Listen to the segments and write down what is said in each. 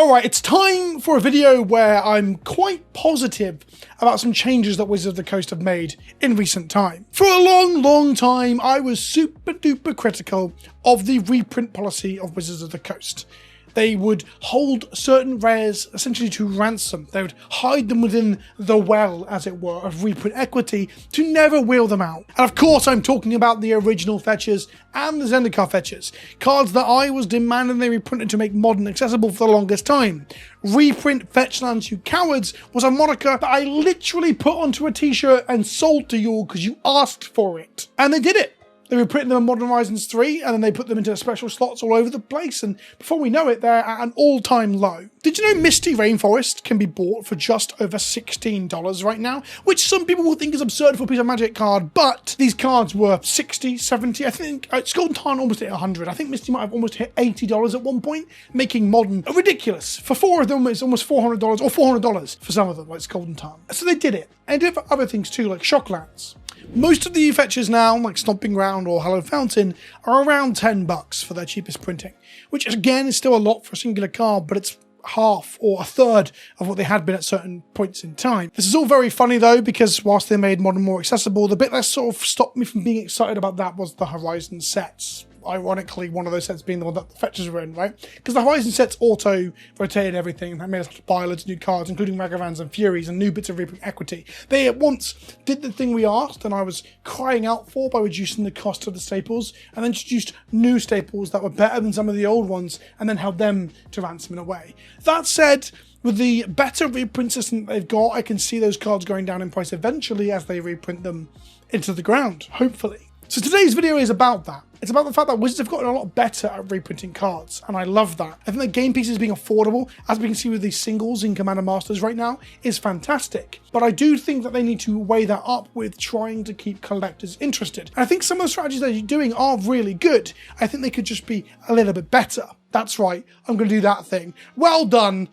Alright, it's time for a video where I'm quite positive about some changes that Wizards of the Coast have made in recent time. For a long time, I was super duper critical of the reprint policy of Wizards of the Coast. They would hold certain rares essentially to ransom. They would hide them within the well, as it were, of reprint equity to never wheel them out. And of course I'm talking about the original fetchers and the Zendikar fetchers, cards that I was demanding they reprinted to make Modern accessible for the longest time. Reprint fetch lands, you cowards, was a moniker that I literally put onto a t-shirt and sold to you all because you asked for it. And they did it. They reprinted them in Modern Horizons 3, and then they put them into special slots all over the place, and before we know it, they're at an all-time low. Did you know Misty Rainforest can be bought for just over $16 right now? Which some people will think is absurd for a piece of Magic card, but these cards were 60, 70, I think Golden Tarn almost hit 100. I think Misty might have almost hit $80 at one point, making Modern ridiculous. For 4 of them, it's almost $400, or $400 for some of them, like it's Golden Tarn. So they did it, and did it for other things too, like Shocklands. Most of the fetchers now, like Stomping Ground or Hallowed Fountain, are around $10 for their cheapest printing, which again is still a lot for a singular card, but it's half or a third of what they had been at certain points in time. This is all very funny though, because whilst they made Modern more accessible, the bit that sort of stopped me from being excited about that was the Horizon sets. Ironically, one of those sets being the one that the fetchers were in, right? Because the Horizon sets auto-rotated everything, and that made us have to buy loads of new cards, including Ragavans and Furies and new bits of reprint equity. They at once did the thing we asked, and I was crying out for, by reducing the cost of the staples, and then introduced new staples that were better than some of the old ones, and then held them to ransom in a way. That said, with the better reprint system that they've got, I can see those cards going down in price eventually as they reprint them into the ground, hopefully. So today's video is about that. It's about the fact that Wizards have gotten a lot better at reprinting cards, and I love that. I think the game pieces being affordable, as we can see with these singles in Commander Masters right now, is fantastic. But I do think that they need to weigh that up with trying to keep collectors interested. And I think some of the strategies that you're doing are really good. I think they could just be a little bit better. That's right, I'm going to do that thing. Well done,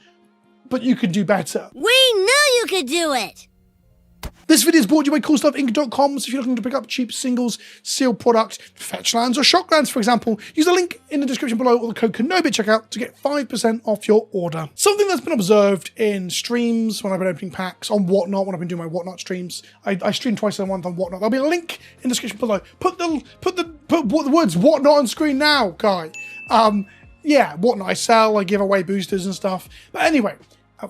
but you could do better. We knew you could do it! This video is brought to you by CoolStuffInc.com, so if you're looking to pick up cheap singles, sealed product, fetch lands or shocklands, for example, use the link in the description below or the code KENOBI at checkout to get 5% off your order. Something that's been observed in streams when I've been opening packs, on Whatnot, when I've been doing my Whatnot streams. I stream twice a month on Whatnot. There'll be a link in the description below. Put the words Whatnot on screen now, guy. Yeah, Whatnot I sell, I give away boosters and stuff. But anyway,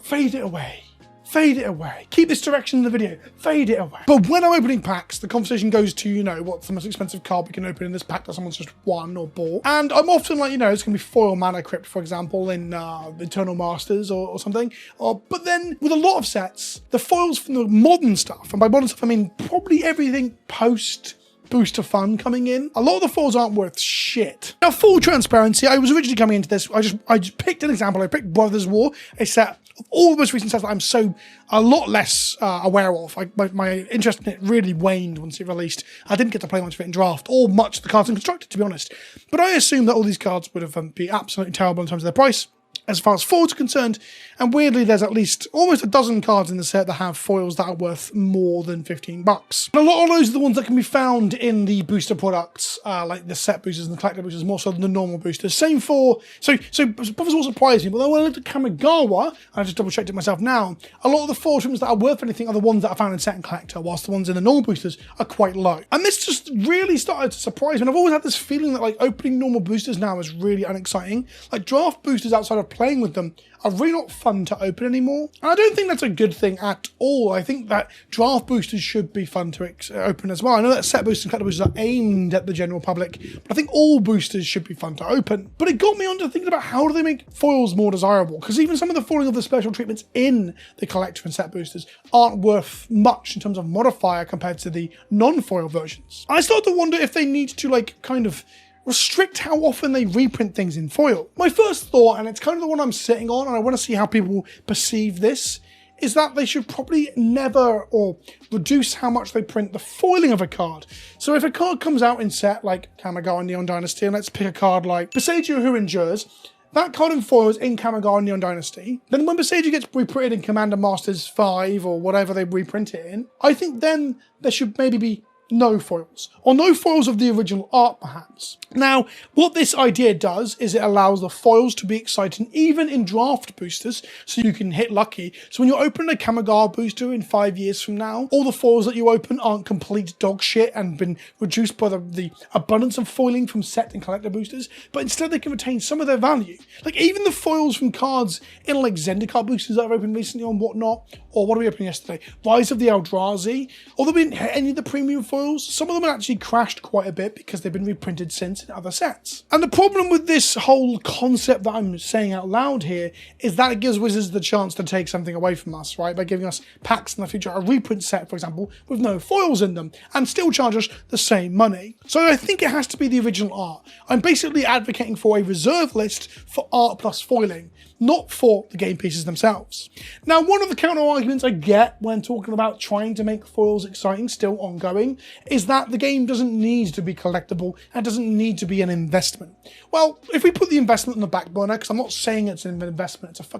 fade it away. Fade it away. Keep this direction in the video. Fade it away. But when I'm opening packs, the conversation goes to, you know, what's the most expensive card we can open in this pack that someone's just won or bought. And I'm often like, you know, it's going to be foil Mana Crypt, for example, in Eternal Masters or something. But then with a lot of sets, the foils from the modern stuff, and by modern stuff I mean probably everything post Booster Fun coming in, a lot of the foils aren't worth shit. Now, full transparency, I was originally coming into this, I just picked an example. I picked Brothers War, a set of all the most recent sets that I'm so a lot less aware of. My interest in it really waned once it released. I didn't get to play much of it in draft, or much of the cards in constructed, to be honest. But I assumed that all these cards would have been absolutely terrible in terms of their price, as far as foils are concerned, and weirdly there's at least almost a dozen cards in the set that have foils that are worth more than $15. And a lot of those are the ones that can be found in the booster products, like the set boosters and the collector boosters, more so than the normal boosters. Same for, so Brothers War surprised me, but then when I looked at Kamigawa, and I just double checked it myself now, a lot of the foil treatments that are worth anything are the ones that are found in set and collector, whilst the ones in the normal boosters are quite low. And this just really started to surprise me, and I've always had this feeling that like opening normal boosters now is really unexciting. Like draft boosters outside of playing with them are really not fun to open anymore. And I don't think that's a good thing at all. I think that draft boosters should be fun to open as well. I know that set boosters and collector boosters are aimed at the general public, but I think all boosters should be fun to open. But it got me onto thinking about how do they make foils more desirable? Because even some of the foiling of the special treatments in the collector and set boosters aren't worth much in terms of modifier compared to the non-foil versions. I started to wonder if they need to like kind of restrict how often they reprint things in foil. My first thought, and it's kind of the one I'm sitting on, and I want to see how people perceive this, is that they should probably never or reduce how much they print the foiling of a card. So if a card comes out in set like Kamigawa Neon Dynasty, and let's pick a card like Besaiger Who Endures, that card in foil is in Kamigawa Neon Dynasty. Then when Besaiger gets reprinted in Commander Masters 5 or whatever they reprint it in, I think then there should maybe be no foils, or no foils of the original art perhaps. Now, what this idea does is it allows the foils to be exciting even in draft boosters, so you can hit lucky. So when you're opening a Kamigawa booster in 5 years from now, all the foils that you open aren't complete dog shit and been reduced by the abundance of foiling from set and collector boosters, but instead they can retain some of their value. Like even the foils from cards in like Zendikar boosters that I've opened recently on Whatnot, or what did we open yesterday? Rise of the Eldrazi. Although we didn't hit any of the premium foils, some of them have actually crashed quite a bit because they've been reprinted since in other sets. And the problem with this whole concept that I'm saying out loud here is that it gives Wizards the chance to take something away from us, right? By giving us packs in the future, a reprint set, for example, with no foils in them, and still charge us the same money. So I think it has to be the original art. I'm basically advocating for a reserve list for art plus foiling, not for the game pieces themselves. Now, one of the counter arguments I get when talking about trying to make foils exciting, still ongoing, is that the game doesn't need to be collectible and doesn't need to be an investment. Well, if we put the investment on the back burner, because I'm not saying it's an investment, it's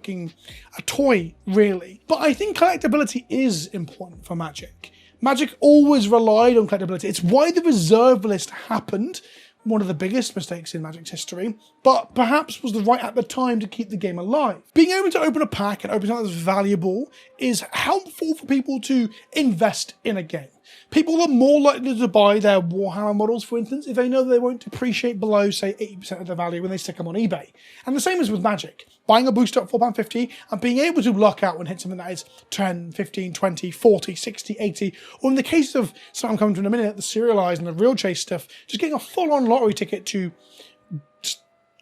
a toy, really. But I think collectability is important for Magic. Magic always relied on collectability. It's why the reserve list happened, one of the biggest mistakes in Magic's history, but perhaps was the right at the time to keep the game alive. Being able to open a pack and open something that's valuable is helpful for people to invest in a game. People are more likely to buy their Warhammer models, for instance, if they know they won't depreciate below, say, 80% of their value when they stick them on eBay. And the same is with Magic. Buying a booster at £4.50 and being able to luck out when hit something that is 10, 15, 20, 40, 60, 80, or in the case of something I'm coming to in a minute, the serialized and the real chase stuff, just getting a full-on lottery ticket to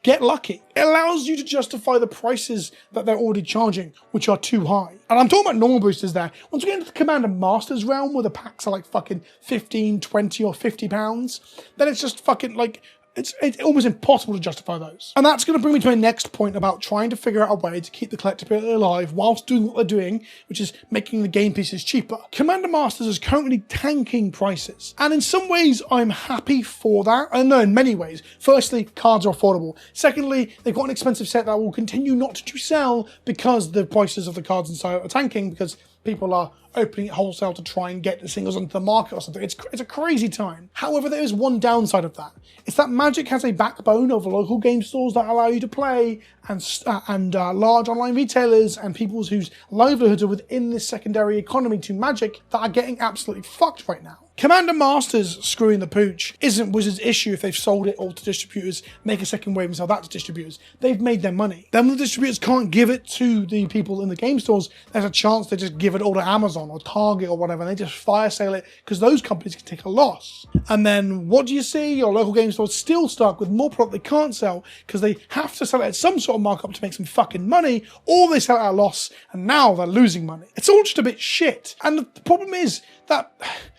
get lucky. It allows you to justify the prices that they're already charging, which are too high. And I'm talking about normal boosters there. Once we get into the Commander Masters realm, where the packs are like fucking 15, 20 or 50 pounds, then it's just fucking like, it's almost impossible to justify those. And that's going to bring me to my next point about trying to figure out a way to keep the collectability alive whilst doing what they're doing, which is making the game pieces cheaper. Commander Masters is currently tanking prices. And in some ways, I'm happy for that. I know in many ways. Firstly, cards are affordable. Secondly, they've got an expensive set that will continue not to sell because the prices of the cards inside are tanking, because people are opening it wholesale to try and get the singles onto the market or something. It's a crazy time. However, there is one downside of that. It's that Magic has a backbone of local game stores that allow you to play, and large online retailers and people whose livelihoods are within this secondary economy to Magic that are getting absolutely fucked right now. Commander Masters screwing the pooch isn't Wizards' issue if they've sold it all to distributors, make a second wave and sell that to distributors. They've made their money. Then when the distributors can't give it to the people in the game stores, there's a chance they just give it all to Amazon or Target or whatever, and they just fire sale it because those companies can take a loss. And then what do you see? Your local game stores still stuck with more product they can't sell because they have to sell it at some sort of markup to make some fucking money, or they sell it at a loss and now they're losing money. It's all just a bit shit. And the problem is that,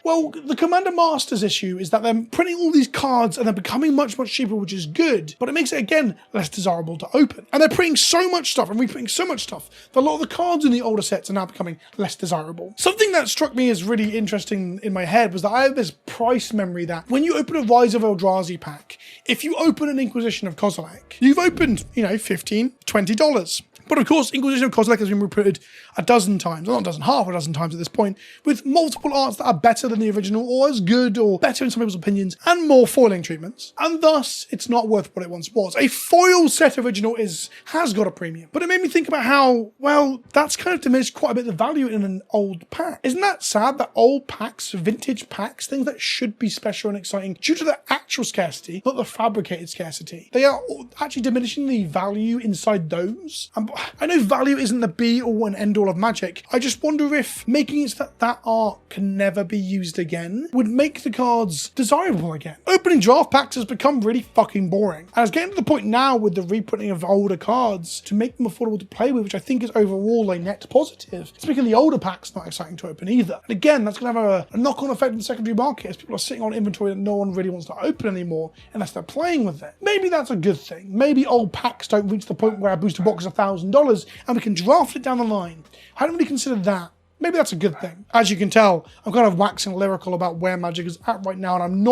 well, the Commander Masters issue is that they're printing all these cards and they're becoming much, much cheaper, which is good, but it makes it, again, less desirable to open. And they're printing so much stuff and reprinting so much stuff that a lot of the cards in the older sets are now becoming less desirable. Something that struck me as really interesting in my head was that I have this price memory that when you open a Rise of Eldrazi pack, if you open an Inquisition of Kozilek, you've opened, $15, $20. But of course, Inquisition of Kozilek has been reprinted a dozen times, or not a dozen, half a dozen times at this point, with multiple arts that are better than the original, or as good, or better in some people's opinions, and more foiling treatments. And thus, it's not worth what it once was. A foil set original has got a premium. But it made me think about how, well, that's kind of diminished quite a bit the value in an old pack. Isn't that sad that old packs, vintage packs, things that should be special and exciting due to the actual scarcity, not the fabricated scarcity, they are actually diminishing the value inside those? And I know value isn't the be-all and end-all of Magic. I just wonder if making it so that art can never be used again would make the cards desirable again. Opening draft packs has become really fucking boring. And it's getting to the point now with the reprinting of older cards to make them affordable to play with, which I think is overall a net positive. It's making the older packs not exciting to open either. And again, that's going to have a knock-on effect in the secondary market as people are sitting on inventory that no one really wants to open anymore unless they're playing with it. Maybe that's a good thing. Maybe old packs don't reach the point where a booster box is $1,000 and we can draft it down the line. I don't really consider that. Maybe that's a good thing. As you can tell, I'm kind of waxing lyrical about where Magic is at right now, and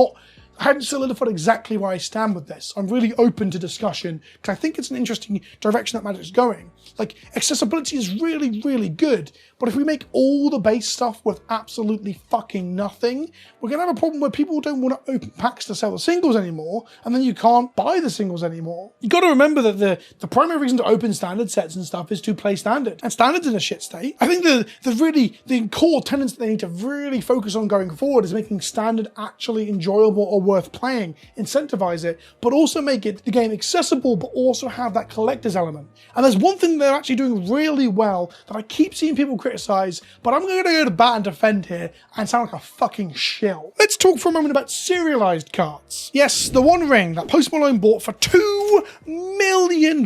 I haven't solidified exactly where I stand with this. I'm really open to discussion because I think it's an interesting direction that Magic's going. Like, accessibility is really, really good, but if we make all the base stuff worth absolutely fucking nothing, we're going to have a problem where people don't want to open packs to sell the singles anymore, and then you can't buy the singles anymore. You got to remember that the primary reason to open standard sets and stuff is to play standard, and standard's in a shit state. I think the core tenets that they need to really focus on going forward is making standard actually enjoyable or worth playing, incentivize it, but also make the game accessible, but also have that collector's element. And there's one thing they're actually doing really well that I keep seeing people criticize, but I'm going to go to bat and defend here and sound like a fucking shill. Let's talk for a moment about serialized cards. Yes, the One Ring that Post Malone bought for $2 million.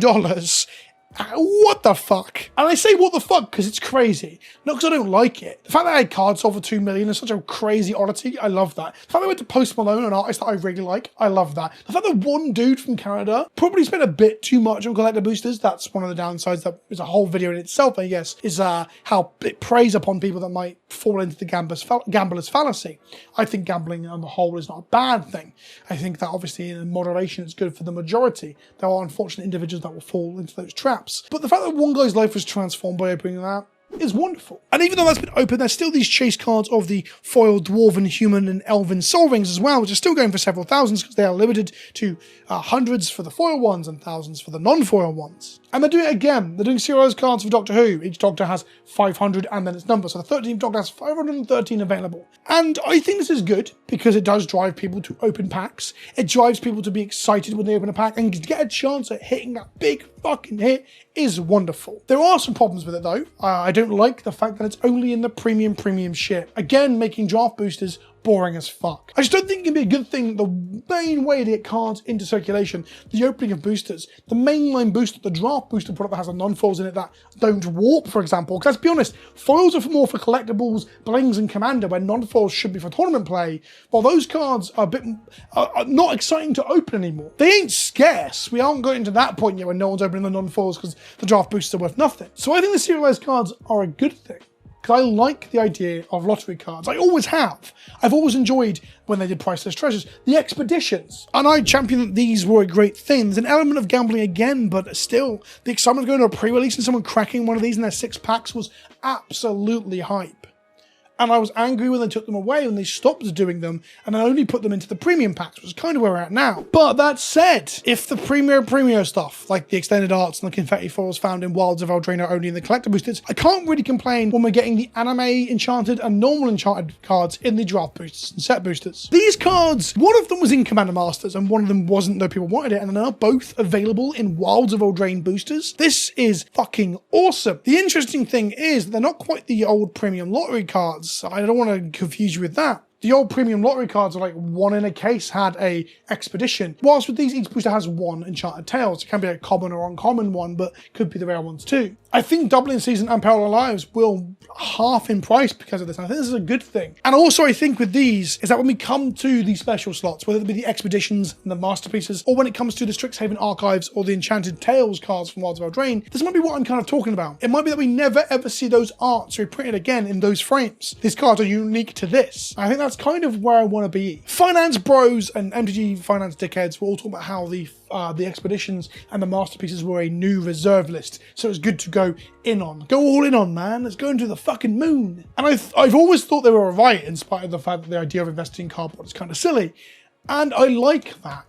What the fuck? And I say what the fuck because it's crazy, not because I don't like it. The fact that I had cards sold for $2 million is such a crazy oddity. I love that. The fact that I went to Post Malone, an artist that I really like, I love that. The fact that one dude from Canada probably spent a bit too much on collector boosters, that's one of the downsides. That is a whole video in itself, I guess, is how it preys upon people that might fall into the gambler's fallacy. I think gambling on the whole is not a bad thing. I think that obviously in moderation it's good for the majority. There are unfortunate individuals that will fall into those traps. But the fact that one guy's life was transformed by opening that is wonderful. And even though that's been open, there's still these chase cards of the foil dwarven, human, and elven soul rings as well, which are still going for several thousands because they are limited to hundreds for the foil ones and thousands for the non-foil ones. And they're doing it again. They're doing serialized cards for Doctor Who. Each Doctor has 500 and then its number. So the 13th Doctor has 513 available. And I think this is good because it does drive people to open packs. It drives people to be excited when they open a pack, and to get a chance at hitting that big fucking hit is wonderful. There are some problems with it though. I don't like the fact that it's only in the premium shit. Again, making draft boosters boring as fuck. I just don't think it can be a good thing. The main way to get cards into circulation, the opening of boosters, the mainline booster, the draft booster product that has the non-foils in it that don't warp, for example. Because let's be honest, foils are more for collectibles, blings, and commander, where non-foils should be for tournament play. While those cards are a bit are not exciting to open anymore. They ain't scarce. We aren't getting to that point yet where no one's opening the non-foils because the draft boosters are worth nothing. So I think the serialized cards are a good thing, because I like the idea of lottery cards. I always have. I've always enjoyed when they did Priceless Treasures, the expeditions. And I champion that these were a great thing. There's an element of gambling again, but still, the excitement of going to a pre-release and someone cracking one of these in their 6 packs was absolutely hype. And I was angry when they took them away, when they stopped doing them, and I only put them into the premium packs, which is kind of where we're at now. But that said, if the premium stuff, like the extended arts and the confetti foils found in Wilds of Eldraine are only in the collector boosters, I can't really complain when we're getting the anime enchanted and normal enchanted cards in the draft boosters and set boosters. These cards, one of them was in Commander Masters and one of them wasn't, though people wanted it, and they're now both available in Wilds of Eldraine boosters. This is fucking awesome. The interesting thing is they're not quite the old premium lottery cards. I don't want to confuse you with that. The old premium lottery cards are like one in a case had a expedition. Whilst with these, each booster has one enchanted tales. It can be a common or uncommon one, but could be the rare ones too. I think Doubling Season and Parallel Lives will half in price because of this. And I think this is a good thing. And also I think with these is that when we come to these special slots, whether it be the expeditions and the masterpieces, or when it comes to the Strixhaven Archives or the Enchanted Tales cards from Wilds of Eldraine, this might be what I'm kind of talking about. It might be that we never ever see those arts reprinted again in those frames. These cards are unique to this. I think that's kind of where I want to be. Finance bros and MTG finance dickheads will all talk about how the expeditions and the masterpieces were a new reserve list, so it's good to go in on. Go all in on, man. Let's go into the fucking moon. And I've always thought they were right, in spite of the fact that the idea of investing in cardboard is kind of silly. And I like that.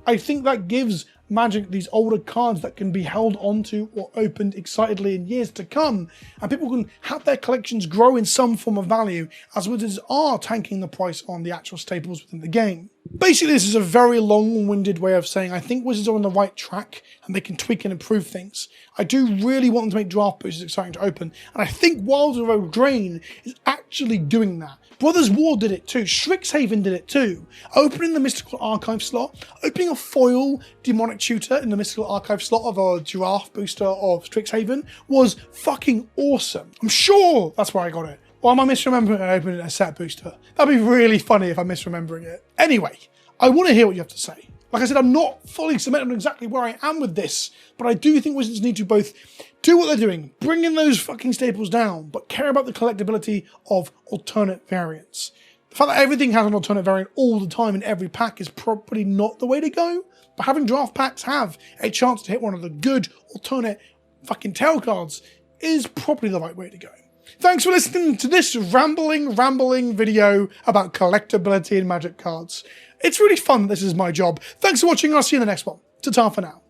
I think that gives Magic these older cards that can be held onto or opened excitedly in years to come, and people can have their collections grow in some form of value, as wizards are tanking the price on the actual staples within the game. Basically, this is a very long-winded way of saying I think wizards are on the right track and they can tweak and improve things. I do really want them to make draft boosters exciting to open, and I think Wilds of Eldraine is actually doing that. Brothers War did it too, Strixhaven did it too. Opening the Mystical Archive slot, opening a foil Demonic Tutor in the Mystical Archive slot of a draft booster of Strixhaven was fucking awesome. I'm sure that's where I got it. Or am I misremembering it and opening a set booster? That'd be really funny if I'm misremembering it. Anyway, I want to hear what you have to say. Like I said, I'm not fully cemented on exactly where I am with this, but I do think wizards need to both do what they're doing, bring in those fucking staples down, but care about the collectability of alternate variants. The fact that everything has an alternate variant all the time in every pack is probably not the way to go, but having draft packs have a chance to hit one of the good alternate fucking tail cards is probably the right way to go. Thanks for listening to this rambling video about collectability in Magic cards. It's really fun. This is my job. Thanks for watching. I'll see you in the next one. Ta-ta for now.